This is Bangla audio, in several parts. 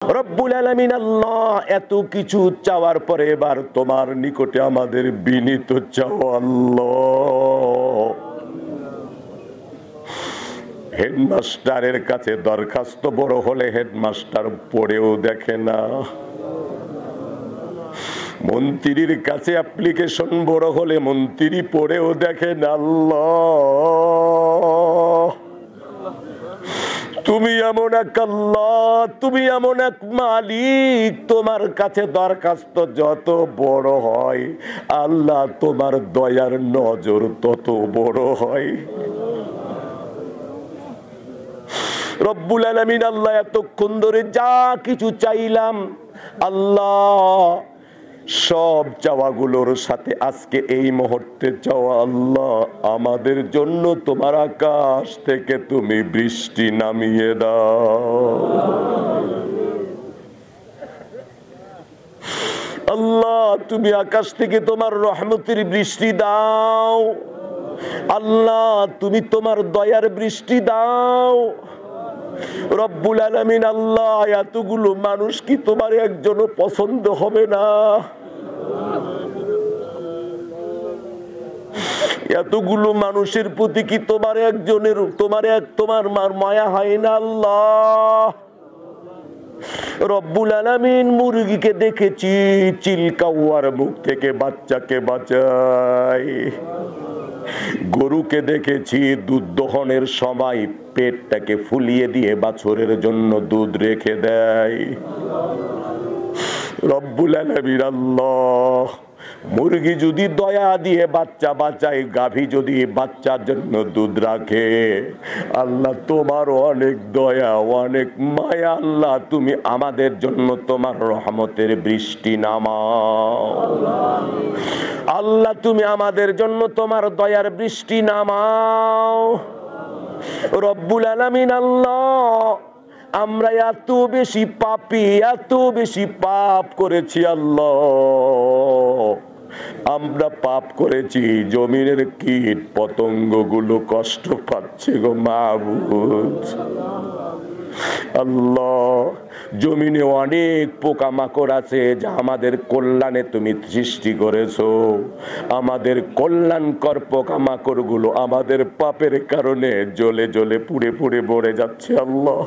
রব্বুল আলামিন আল্লাহ, এত কিছু চাওয়ার পরে এবার তোমার নিকটে আমাদের বিনীত চাও আল্লাহ। হেডমাস্টারের কাছে দরখাস্ত বড় হলে হেডমাস্টার পড়েও দেখে না, মন্ত্রীর কাছে অ্যাপ্লিকেশন বড় হলে মন্ত্রী পড়েও দেখে না। আল্লাহ, তুমি এমন এক আল্লাহ, তুমি এমন এক মালিক, তোমার কাছে দরখাস্ত যত বড় হয় আল্লাহ তোমার দয়ার নজর তত বড় হয়। রব্বুল আলামিন আল্লাহ, এতক্ষণ ধরে যা কিছু চাইলাম আল্লাহ, সব চাওয়াগুলোর সাথে আজকে এই মুহূর্তে চাওয়া আল্লাহ, আমাদের জন্য তোমার আকাশ থেকে তুমি বৃষ্টি নামিয়ে দাও আল্লাহ, তুমি আকাশ থেকে তোমার রহমতের বৃষ্টি দাও আল্লাহ, তুমি তোমার দয়ার বৃষ্টি দাও রব্বুল আলামিন আল্লাহ। এতগুলো মানুষ কি তোমার একজনও পছন্দ হবে না? এতগুলো মানুষের প্রতি কি তোমার একজনের তোমার মায়া হয় না আল্লাহ? রব্বুল আলামিন, মুরগিকে দেখেছি চিলকাওয়ার মুখ থেকে বাচ্চাকে বাঁচায়, গরুকে দেখেছি দুধ দহনের সময় পেটটাকে ফুলিয়ে দিয়ে বাছুরের জন্য দুধ রেখে দেয়। রব্বুল আলামিন আল্লাহ, মুরগি যদি দয়া দিয়ে বাচ্চা বাঁচায়, গাভী যদি বাচ্চার জন্য দুধ রাখে, আল্লাহ তোমার অনেক দয়া অনেক মায়া আল্লাহ, তুমি আমাদের জন্য তোমার রহমতের বৃষ্টি নামাও আল্লাহ, তুমি আমাদের জন্য তোমার দয়ার বৃষ্টি নামাও রব্বুল আলামিন আল্লাহ। আমরা এত বেশি পাপী, এত বেশি পাপ করেছি আল্লাহ, আমরা পাপ করেছি, জমিনের কীট পতঙ্গ গুলো কষ্ট পাচ্ছে গো মাবুদ আল্লাহ। জমিনে অনেক পোকামাকড় আছে যা আমাদের কল্যাণে তুমি সৃষ্টি করেছো, আমাদের কল্যাণকর পোকামাকড় গুলো আমাদের পাপের কারণে জ্বলে জ্বলে পুড়ে পুড়ে মরে যাচ্ছে আল্লাহ।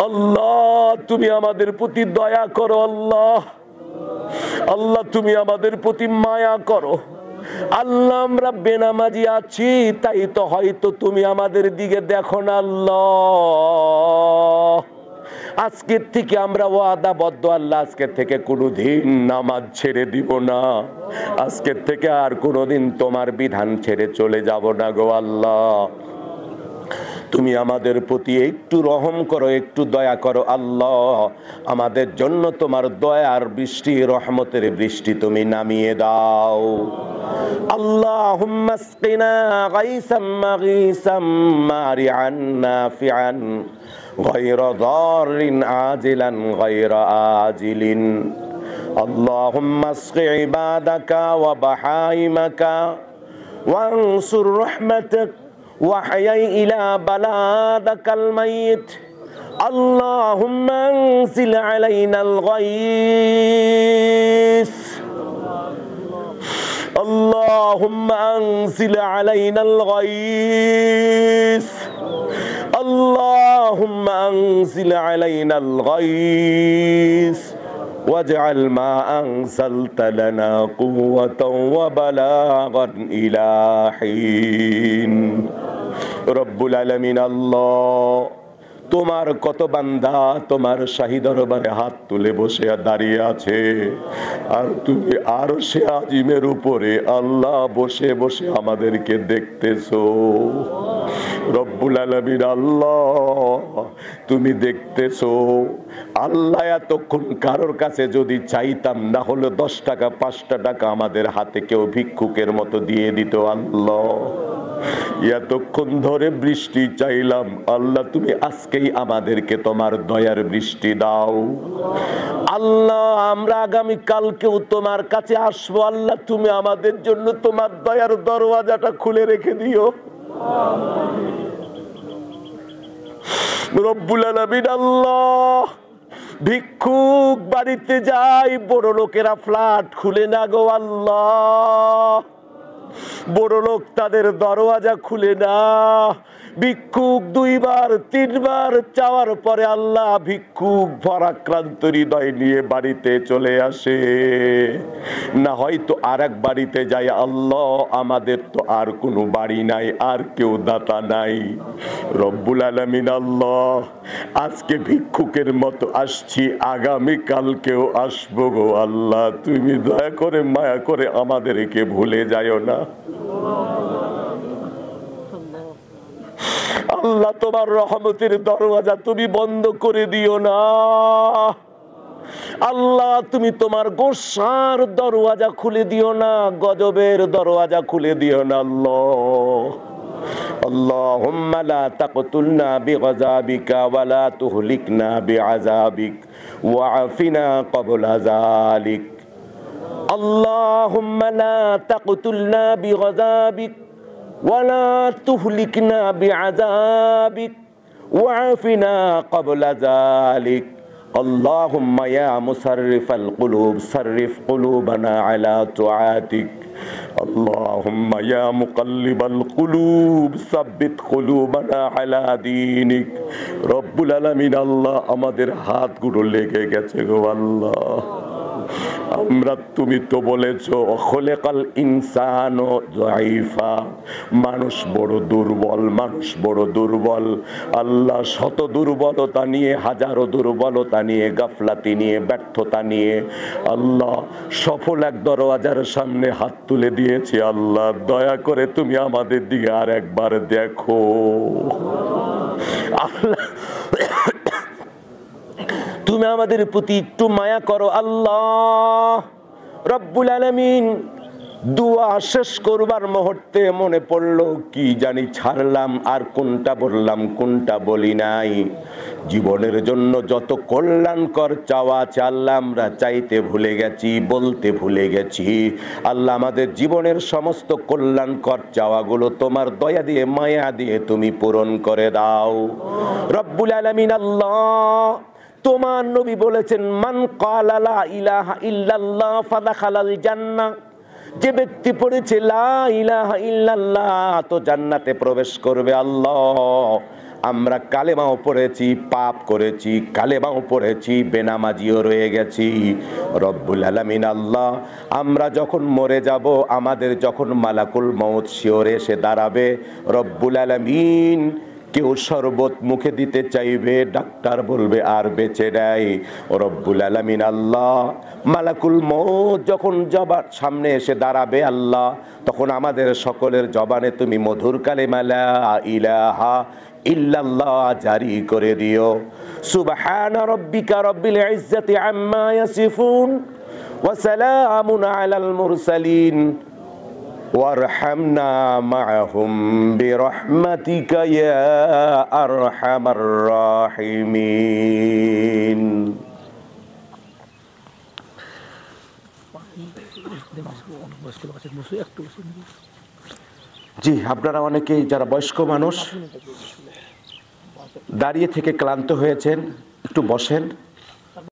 আল্লাহ, তুমি আমাদের প্রতি দয়া করো আল্লাহ, আল্লাহ তুমি আমাদের প্রতি মায়া করো আল্লাহ। আমরা বেনামাজি আছি তাই তো হয়তো তুমি আমাদের দিকে দেখো না আল্লাহ। আজকের থেকে আমরা ওয়াদাবদ্ধ আল্লাহ, আজকের থেকে কোনোদিন নামাজ ছেড়ে দিব না, আজকের থেকে আর কোনোদিন তোমার বিধান ছেড়ে চলে যাব না গো আল্লাহ। তুমি আমাদের প্রতি একটু রহম করো, একটু দয়া করো আল্লাহ, আমাদের জন্য তোমার দয়ার বৃষ্টি রহমতের বৃষ্টি তুমি নামিয়ে দাও। আল্লাহুম্মা আসকিনা গাইসাম মাগীসাম মারিআন নাফিআন গায়রা দাররিন আজিলান গায়রা আজিলিন। আল্লাহুম্মা আসকি ইবাদাকা ওয়া বাহাইমাকা ওয়ানসুর রাহমাতাক وحيي إلى بلادك الميت. اللهم انزل علينا الغيث، اللهم انزل علينا الغيث، اللهم انزل علينا الغيث واجعل ما أنزلت لنا قوة وبلاغا إلى حين। রব্বুল আলামিন আল্লাহ, তোমার কত বান্দা তোমার শাহী দরবারে হাত তুলে বসে দাঁড়িয়ে আছে, আর তুমি আরশে আজিমের উপরে আল্লাহ বসে বসে আমাদেরকে দেখতেছো। রব্বুল আলামিন আল্লাহ, তুমি দেখতেছো আল্লাহ। এতক্ষণ কারোর কাছে যদি চাইতাম, না হলে 10 টাকা 5টা টাকা আমাদের হাতে কেউ ভিক্ষুকের মতো দিয়ে দিত আল্লাহ। এতক্ষণ ধরে বৃষ্টি চাইলাম আল্লাহ, তুমি আজকেই আমাদেরকে তোমার দয়ার বৃষ্টি দাও আল্লাহ। আমরা আগামী কালকেও তোমার কাছে আসবো আল্লাহ, তুমি আমাদের জন্য তোমার দয়ার দরওয়াজাটা খুলে রেখে দিও। রব্বুল আলামিন আল্লাহ, ভিক্ষুক বাড়িতে যাই, বড় লোকেরা ফ্ল্যাট খুলে না গো আল্লাহ, বড় লোক তাদের দরওয়াজা খুলে না। ভিক্ষুক 2 বার 3 বার চাওয়ার পরে আল্লাহ ভিক্ষুক ভরাক্রান্ত হৃদয় নিয়ে বাড়িতে চলে আসে। না হয়তো আর এক বাড়িতে যায়, আল্লাহ আমাদের তো আর কোনো বাড়ি নাই, আর কেউ দাতা নাই। রব্বুল আলামিন আল্লাহ, আজকে ভিক্ষুকের মতো আসছি, আগামী কালকেও আসবো গো আল্লাহ, তুমি দয়া করে মায়া করে আমাদেরকে ভুলে যাও না। আল্লাহ, তোমার রহমতের দরওয়াজা তুমি বন্ধ করে দিও না। আল্লাহ, তুমি তোমার গোসার দরওয়াজা খুলে দিও না, গজবের দরওয়াজা খুলে দিও না। আল্লাহ, আল্লাহুম্মা লা তাকতুলনা বিগযাবিকা ওয়া লা তুহলিকনা বিআযাবিক ওয়া আফিনা ক্বাবলা যালিক। আল্লাহুম্মা লা তাকতুলনা বিগযাবিক ওয়া লা তুহলিকনা বিআযাবিক ওয়া আফিনা ক্বাবলা যালিক। আল্লাহুম্মা ইয়া মুসাররিফাল কুলুব সাররিফ কুলুবানা আলা তুআতিক। আল্লাহুম্মা ইয়া মুকাল্লিবাল কুলুব সাব্বিত কুলুবানা আলা দীনিক। রব্বুল আলামিন আল্লাহ, আমাদের হাতগুলো লেগে গেছে গো আল্লাহ। আমরা, তুমি তো বলেছো খলেকাল ইনসানো যায়িফা, মানুষ বড় দুর্বল, মানুষ বড় দুর্বল। আল্লাহ, শত দুর্বলতা নিয়ে, হাজারো দুর্বলতা নিয়ে, গাফলাতি নিয়ে, ব্যর্থতা নিয়ে আল্লাহ সফল এক দরওয়াজার সামনে হাত তুলে দিয়েছি। আল্লাহ, দয়া করে তুমি আমাদের দিকে আর একবার দেখো আল্লাহ, তুমি আমাদের প্রতি একটু মায়া করো আল্লাহ। রব্বুল আলামিন, দুয়া শেষ করবার মুহূর্তে মনে পড়লো কি জানি ছাড়লাম, আর কোনটা বললাম কোনটা বলি নাই। জীবনের জন্য যত কল্যাণকর চাওয়া আছে আল্লাহ, আমরা চাইতে ভুলে গেছি, বলতে ভুলে গেছি। আল্লাহ, আমাদের জীবনের সমস্ত কল্যাণকর চাওয়াগুলো তোমার দয়া দিয়ে, মায়া দিয়ে তুমি পূরণ করে দাও রব্বুল আলামিন। আল্লাহ, তোমার নবী বলেছেন, মান ক্বালা লা ইলাহা ইল্লাল্লাহ ফাদাখালাল জান্নাহ, যে ব্যক্তি পড়েছে লা ইলাহা ইল্লাল্লাহ তো জান্নাতে প্রবেশ করবে। আল্লাহ, আমরা কালেমাও পড়েছি, পাপ করেছি, কালেমাও পড়েছি, বেনামাজিও রয়ে গেছি রব্বুল আলামিন। আল্লাহ, আমরা যখন মরে যাব, আমাদের যখন মালাকুল মউত শিওরে এসে দাঁড়াবে রব্বুল আলামিন, কেউ শরবত মুখে দিতে চাইবে, ডাক্তার বলবে আর বেঁচে নাই রব্বুল আলামিন। আল্লাহ, মালাকুল মউত যখন জবার সামনে এসে দাঁড়াবে আল্লাহ, তখন আমাদের সকলের জবানে তুমি মধুর কালেমা লা ইলাহা ইল্লাল্লাহ জারি করে দিও। সুবহান রাব্বিকা রাব্বিল ইজ্জাতি আম্মা ইয়াসিফুন ওয়া সালামুন আলাল মুরসালিন ওয়ারহামনা মাআহুম বিরহমাতিকা ইয়া আরহামার রাহিমিন। জি, আপনারা অনেকেই যারা বয়স্ক মানুষ দাঁড়িয়ে থেকে ক্লান্ত হয়েছেন, একটু বসেন।